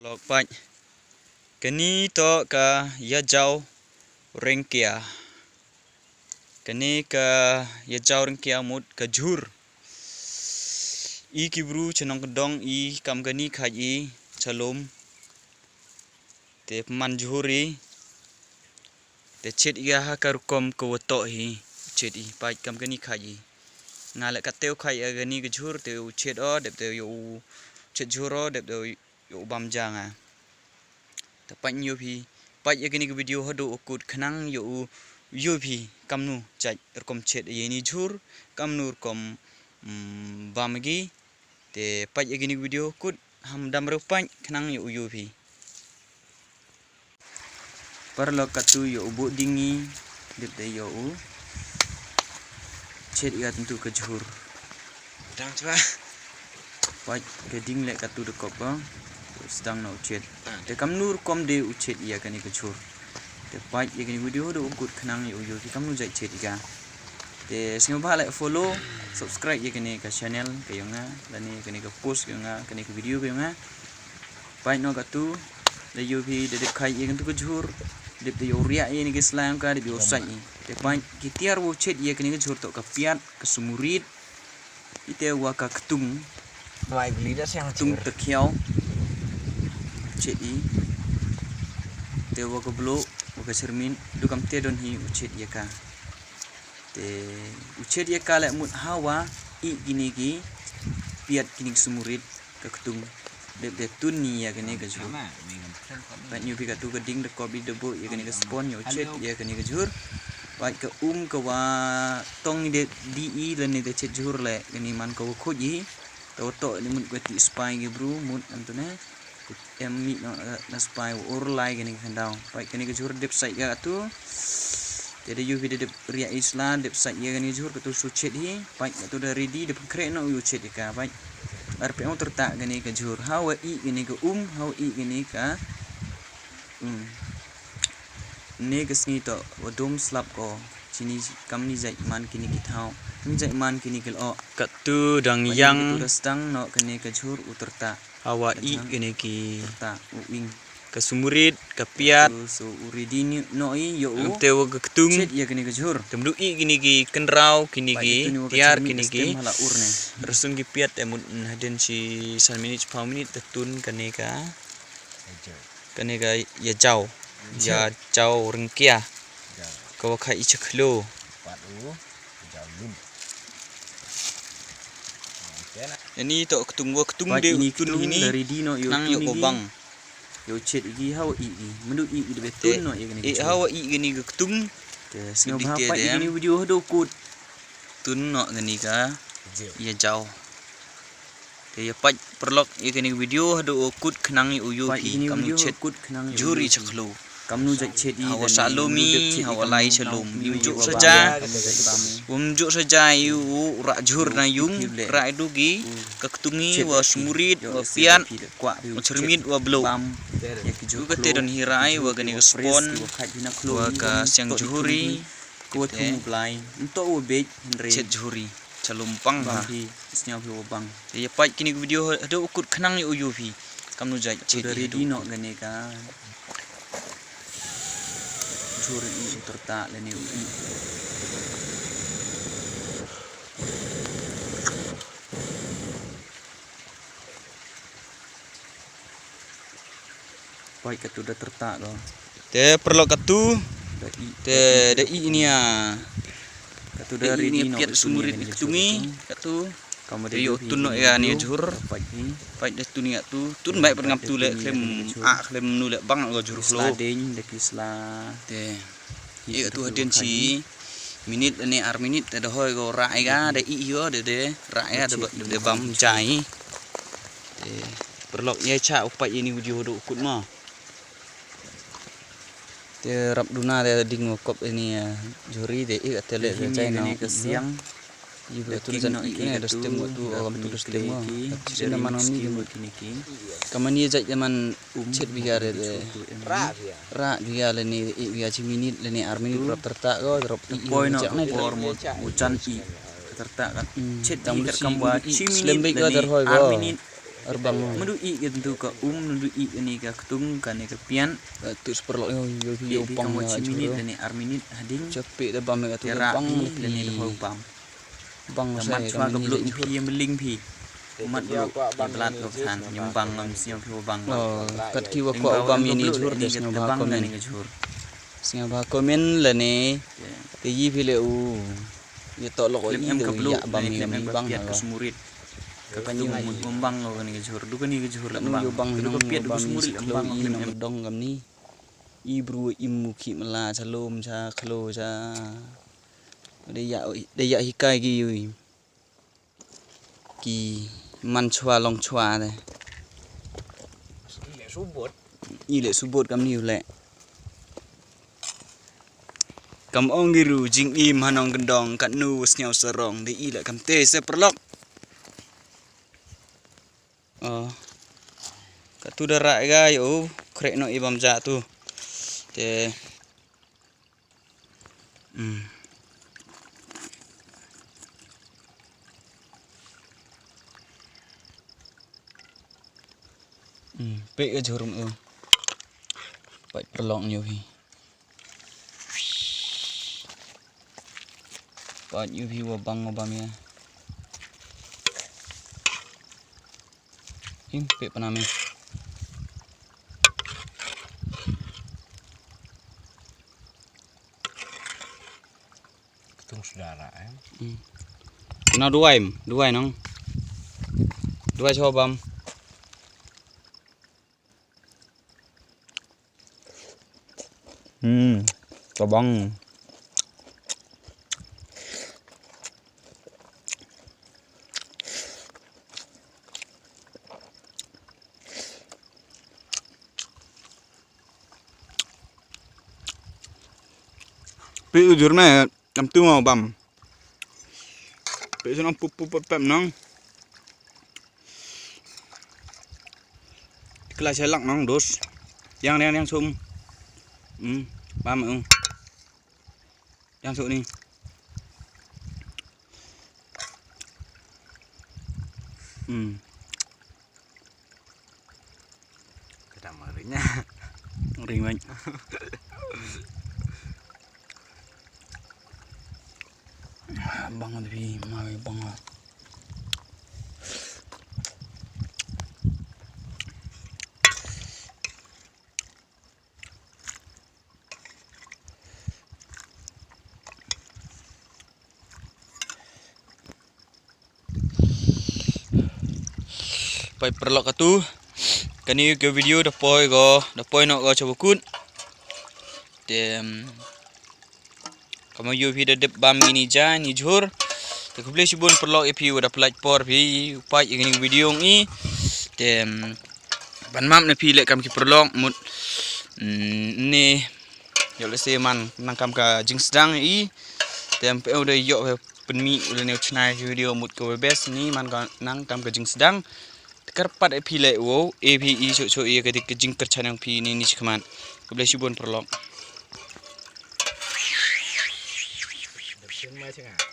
Lok pai kini to ka ya jau rengkia kini ka ya jau rengkia mut ka jur I kibru chenong kedong I kam kani khai I chalom te man juhuri te chet ia ha kar kom ko to hi chet I pai kam kani khai ngale ka teu khai agani ke jur te chet o de te yo chet juro de yo bam janga Tepat nyobi, pai agani ke video hado okut kenang yo yobi kamnu cai rekom chat ini jur kamnu rekom bamgi te pai agani ke video okut ham dam repai kenang yo yobi perlo katu yo ubu dingi dip de yo chat ia tentu ke jur dang coba pai geding lek katu de kop sedang nak ucet. Te kam nur kom de ucet ia kani kecur. Te pai ia kani video do ukut kenang yo yo kam nu jai chet ika. Te semua like follow, subscribe ia kani ke channel ke yonga dan ni kani ke post yonga kani ke video ke yonga. Pai no katu de yo bi de kai ia kani kecur. De yo ria ia ni ke slang ka de yo sai. Te pai kitiar wo chet ia kani kecur to ke piat ke sumurit. Ite wa ka ketung. Mai beli dah siang tung tekiau. Ucet I te waka blo waka cermin dukam te don hi ucet ia ka te ucet ia ka lek mut hawa I gini gi piat kini sumurit ka ketung de tun ni ya kini ke jur pat nyu pi ka tu geding de kobi de bo ia kini ke spon yo ucet ia kini ke jur pat ke ke wa tong de di I dan ni de cet jur lek kini man ko khoji to ni mut gati spy ge bro mut antune mi na spy or lai gini kandau pai kini ke jur dep sai ga tu jadi yu video dep ria islan dep sai ya gini jur ketu sucet hi pai tu dah ready dep kre no yu chet ka pai rpm tertak gini ke jur hawa I gini ke hawa I gini ka ne kesni to wadum slap ko sini kam ni zai man kini kitau ni zai man kini kel o ketu dang yang sedang no kini ke jur uterta hawa I gini ki ta uing ke sumurit ke piat so uridini no I yo te wo ke ketung chet ya kini ke jur temdu I gini ki kenrau kini ki tiar kini ki resung ki piat emut haden si 1 minit 10 minit tetun kene ka ya jau rengkia ko khai ichkhlo ini to ketung de utun ini dari dino yo nang yo bang yo chet igi hawa I mendu I de betun no igini hawa I gini ketung te sing pa igini video do kut tun no gini ka ya jau te ya pai perlok igini video do kut khnang yo yo pi kam chet kut khnang juri chkhlo kamnu jai chet I hawa salumi hawa lai chalum yumjuk saja yu rak jur na yung rak dugi keketungi wa sumurit wa pian wa cermin wa blo juga te don hirai wa gani spon wa ka siang juhuri ko tu blai untuk wa bej chet juhuri chalumpang ha snya wa bang ya pai kini video ada ukut khnang yu yu phi kamnu jai chet ready no gani ka jur I tertak leni UI pai katu dah tertak ko te perlu katu te da I ini ya katu dari ini piat sumurit ketungi katu kamu de yo tun no ya ni jur pai de tun ya tun baik per ngam tu le klem klem nu le bang go jur flo lading de kisla te I tu haden si minit ni ar minit te hoi go rai ga de I yo de rai ga de bam chai te perlok ye cha upai ini video do kut ma te rap duna de ding kop ini juri de I atele de chai no ke siang I tulisan ini ada stem tu orang tulis demo sina manomi kini kamani jai zaman chet biar de ra biar leni I biar ciminit leni ar minit rap tertak go drop I point no formo ucan I tertak kan chet tam kamwa ciminit leni ar minit Arbang Mendu I gitu ke mendu I ini ke ketung kan ke pian tu seperlok yo di upang kamu ya ciminit juro dan ni arminit hading capek dah bam tu terak bang pi dan ni dah bam bang kamat saya cuma ke kami beluk ni pi yang beling pi umat beluk ya belat lo kan nyembang ngam siang pi bang oh kat kiwa ko bam ini jur des no ba komen ni jur singa ba komen la ni te yi pile u ye to lo ko lem i em de ke beluk ya bam ni ni lem bang piat na ke sumurit kapan tu ngembang lo kan ni jur du kan ni jur nu yo bang du nong ke piat du bam sumurit klo ngembang i lem nong em dong gam ni i bru imu ki mala salom cha klo cha de ya hikai gi yui ki man chua long chua de Lek subut. i le subot kam ni le kam ong giru jing im hanong gendong kat nu snyau serong de i le kam te se perlok kat tu darak ga yo krek no ibam ja tu te pe ga jorum tu pai perlok nyu hi Pat nyu hi wa bang obam ya him pe paname Ketung saudara ya. na duai nong duai cho bam cho bang pi ujur na kam tu mau bam pi sunong pupu pep nong kelas selak nong dos yang sum bam yang suk ni Kedam marinya. ring banyak bang tapi mau bang pai perlok atu kani ke video da poi no go chabukun tem kamu yu vi da dep bam ini ja ni jhur te kuble sibun perlok epi da plaj por vi upai ini video ngi tem ban mam na pi le kam ki perlok mut ni yo le se man nangkam ka jing sedang i tem pe udah yo penmi udah ne chnai video mut ko bes ni man ka nang kam ka jing sedang karpat epi le wo epi i so i ka dik jing kerchanang pi ni chkaman kuble sibun perlok Depan macam